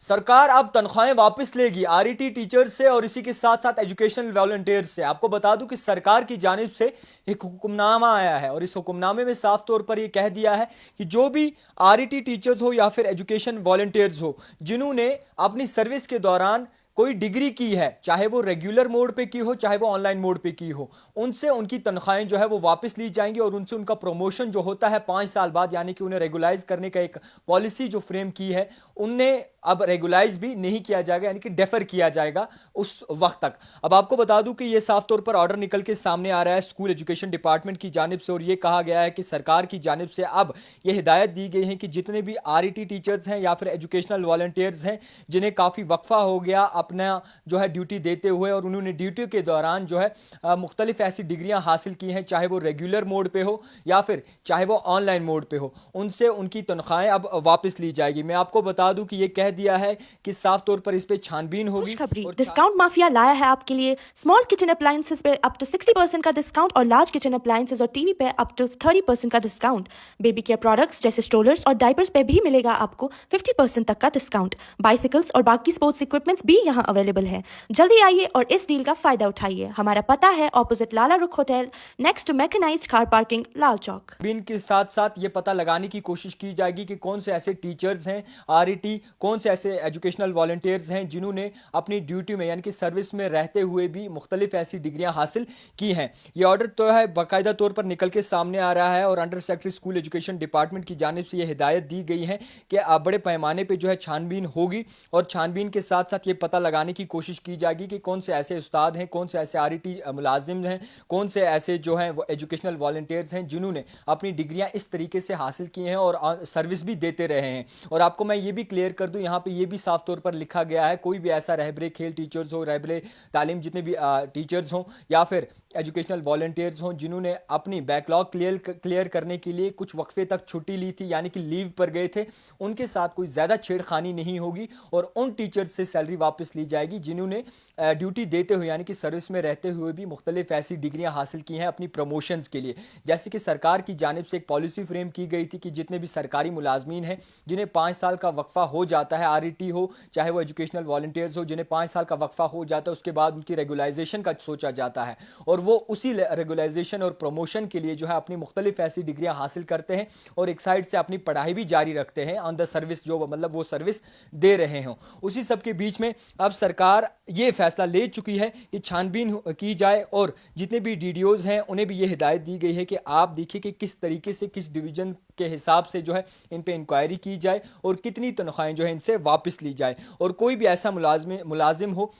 सरकार अब तनख्वाहें वापस लेगी आरईटी टीचर्स से और इसी के साथ साथ एजुकेशनल वॉलंटियर्स से। आपको बता दूं कि सरकार की जानिब से एक हुक्मनामा आया है और इस हुक्मनामे में साफ तौर पर यह कह दिया है कि जो भी आरईटी टीचर्स हो या फिर एजुकेशन वॉलंटियर्स हो जिन्होंने अपनी सर्विस के दौरान कोई डिग्री की है, चाहे वो रेगुलर मोड पे की हो चाहे वो ऑनलाइन मोड पे की हो, उनसे उनकी तनख्वाहें जो है वो वापस ली जाएंगी और उनसे उनका प्रमोशन जो होता है 5 साल बाद, यानी कि उन्हें रेगुलाइज करने का एक पॉलिसी जो फ्रेम की है उनने अब रेगुलाइज भी नहीं किया जाएगा, यानी कि डेफर किया जाएगा उस वक्त तक। अब आपको बता दूं कि यह साफ तौर पर ऑर्डर निकल के सामने आ रहा है स्कूल एजुकेशन डिपार्टमेंट की जानिब से और यह कहा गया है कि सरकार की जानिब से अब यह हिदायत दी गई है कि जितने भी आरईटी टीचर्स हैं या फिर एजुकेशनल वॉलंटियर्स हैं जिन्हें काफ़ी वक्फा हो गया अपना जो है ड्यूटी देते हुए और उन्होंने ड्यूटी के दौरान जो है मुख्तलिफ ऐसी डिग्रियां हासिल की हैं, चाहे वो रेगुलर मोड पे हो या फिर चाहे वो ऑनलाइन मोड पे हो, उनसे उनकी तनख्वाहें अब वापस ली जाएगी। मैं आपको बता दूं कि ये कह दिया है कि साफ तौर पर इस पे छानबीन होगी। खुशखबरी, डिस्काउंट माफिया लाया है आपके लिए स्मॉल किचन अप्लायंसेस पे अप टू 60% का डिस्काउंट और लार्ज किचन अप्लायंसेस और टीवी पे अप टू 30% का डिस्काउंट। बेबी केयर प्रोडक्ट्स जैसे स्ट्रोलर्स और डायपर्स पे भी मिलेगा आपको 50% तक का डिस्काउंट। बाइसिकल्स और बाकी स्पोर्ट्स इक्विपमेंट्स भी यहाँ अवेलेबल है। जल्दी आइए और इस डील का फायदा उठाइए। हमारा पता है opposite Lala Rukh hotel, next to mechanised car parking, Lal Chowk. बिन के साथ साथ ये पता लगाने की कोशिश की जाएगी कि कौन से ऐसे टीचर्स हैं आरईटी, कौन से ऐसे एजुकेशनल वॉलंटियर्स हैं जिन्होंने अपनी ड्यूटी में यानी कि सर्विस में रहते हुए भी मुख्तलिफ ऐसी डिग्रियां हासिल की हैं। ये ऑर्डर तो है बाकायदा तौर पर निकल के सामने आ रहा है और under secretary school education department की जानिब से ये हिदायत दी गई है कि बड़े पैमाने पर जो है छानबीन होगी और छानबीन के साथ साथ ये पता लगाने की कोशिश की जाएगी कि कौन से ऐसे उस्ताद हैं, कौन से ऐसे आरईटी मुलाजिम हैं, कौन से ऐसे जो हैं वो एजुकेशनल वॉलंटियर्स हैं जिन्होंने अपनी डिग्रियां इस तरीके से हासिल की हैं और सर्विस भी देते रहे हैं। और आपको मैं ये भी क्लियर कर दूं, यहाँ पे ये भी साफ तौर पर लिखा गया है कोई भी ऐसा रहबरे खेल टीचर्स हो, रहबरे तालीम जितने भी टीचर्स हों या फिर एजुकेशनल वॉलंटियर्स हों जिन्होंने अपनी बैकलॉग क्लियर करने के लिए कुछ वक्फे तक छुट्टी ली थी यानी कि लीव पर गए थे, उनके साथ कोई ज़्यादा छेड़खानी नहीं होगी और उन टीचर्स से सैलरी वापस ली जाएगी जिन्होंने ड्यूटी देते हुए यानी कि सर्विस में रहते हुए भी मुख्तलिफ ऐसी डिग्रियां हासिल की हैं अपनी प्रमोशंस के लिए। जैसे कि सरकार की जानिब से एक पॉलिसी फ्रेम की गई थी कि जितने भी सरकारी मुलाजमीन हैं जिन्हें 5 साल का वक्फा हो जाता है, आरईटी हो चाहे वो एजुकेशनल वॉलंटियर्स हो, जिन्हें 5 साल का वक्फा हो जाता है उसके बाद उनकी रेगुलाइजेशन का सोचा जाता है और वो उसी रेगुलाइजेशन और प्रमोशन के लिए जो है अपनी मुख्तलिफ ऐसी डिग्रियां हासिल करते हैं और एक साइड से अपनी पढ़ाई भी जारी रखते हैं ऑन द सर्विस, जो मतलब वो सर्विस दे रहे हों। उसी सब के बीच में अब सरकार ये फैसला ले चुकी है कि छानबीन की जाए और जितने भी डीडीओज हैं उन्हें भी ये हिदायत दी गई है कि आप देखिए कि किस तरीके से किस डिवीजन के हिसाब से जो है इन पे इंक्वायरी की जाए और कितनी तनख्वाहें जो है इनसे वापस ली जाए और कोई भी ऐसा मुलाजिम हो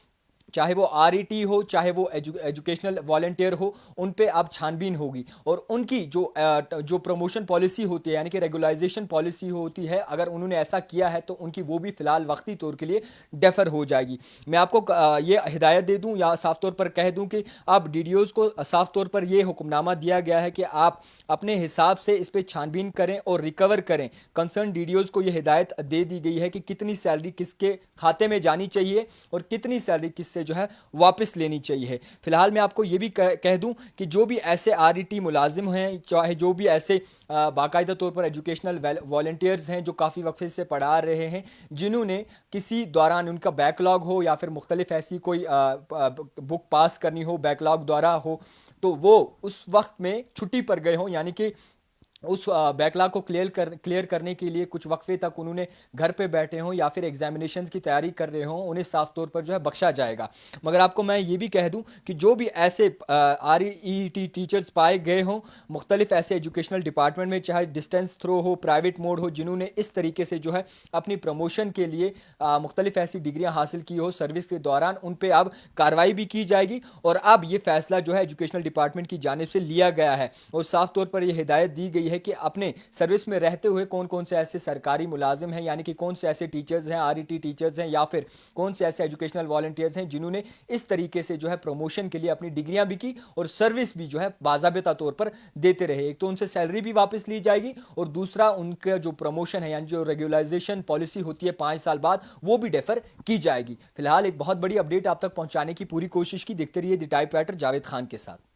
चाहे वो आरईटी हो चाहे वो एजुकेशनल वॉलंटियर हो, उन पे अब छानबीन होगी और उनकी जो प्रमोशन पॉलिसी होती है यानी कि रेगुलाइजेशन पॉलिसी होती है, अगर उन्होंने ऐसा किया है तो उनकी वो भी फिलहाल वक्ती तौर के लिए डेफर हो जाएगी। मैं आपको ये हिदायत दे दूं या साफ तौर पर कह दूं कि अब डीडीओज को साफ तौर पर ये हुक्मनामा दिया गया है कि आप अपने हिसाब से इस पर छानबीन करें और रिकवर करें। कंसर्न डीडीओज को यह हिदायत दे दी गई है कि कितनी सैलरी किसके खाते में जानी चाहिए और कितनी सैलरी किससे जो है वापस लेनी चाहिए। फिलहाल मैं आपको यह भी कह दूं कि जो भी ऐसे आरईटी मुलाजिम हैं, चाहे जो भी ऐसे बाकायदा तौर पर एजुकेशनल वॉलंटियर्स हैं जो काफ़ी वक्फे से पढ़ा रहे हैं, जिन्होंने किसी दौरान उनका बैकलॉग हो या फिर मुख्तलिफ ऐसी कोई बुक पास करनी हो बैकलॉग द्वारा हो, तो वो उस वक्त में छुट्टी पर गए हों यानी कि उस बैकलॉग को क्लियर करने के लिए कुछ वक्फे तक उन्होंने घर पे बैठे हों या फिर एग्जामिनेशंस की तैयारी कर रहे हों, उन्हें साफ तौर पर जो है बख्शा जाएगा। मगर आपको मैं ये भी कह दूं कि जो भी ऐसे आरईटी टीचर्स पाए गए हों मुख्तलिफ ऐसे एजुकेशनल डिपार्टमेंट में, चाहे डिस्टेंस थ्रो हो, प्राइवेट मोड हो, जिन्होंने इस तरीके से जो है अपनी प्रमोशन के लिए मुख्तलिफ ऐसी डिग्रियाँ हासिल की हो सर्विस के दौरान, उन पर अब कार्रवाई भी की जाएगी और अब ये फैसला जो है एजुकेशनल डिपार्टमेंट की जानिब से लिया गया है और साफ तौर पर यह हिदायत दी गई है कि अपने सर्विस में रहते हुए कौन कौन से ऐसे सरकारी मुलाजिम हैं यानी कि कौन से ऐसे टीचर्स हैं, आरईटी टीचर्स हैं या फिर कौन से ऐसे एजुकेशनल वॉलंटियर्स हैं जिन्होंने इस तरीके से जो है प्रमोशन के लिए अपनी डिग्रियां भी की और सर्विस भी जो है बाज़ाबिता तौर पर देते रहे। एक तो उनसे सैलरी भी वापस ली जाएगी और दूसरा उनका जो प्रमोशन है यानी जो रेगुलाइजेशन पॉलिसी होती है 5 साल बाद, वो भी डेफर की जाएगी। फिलहाल एक बहुत बड़ी अपडेट आप तक पहुंचाने की पूरी कोशिश की। देखते रहिए द टाइपराइटर जावेद खान के साथ।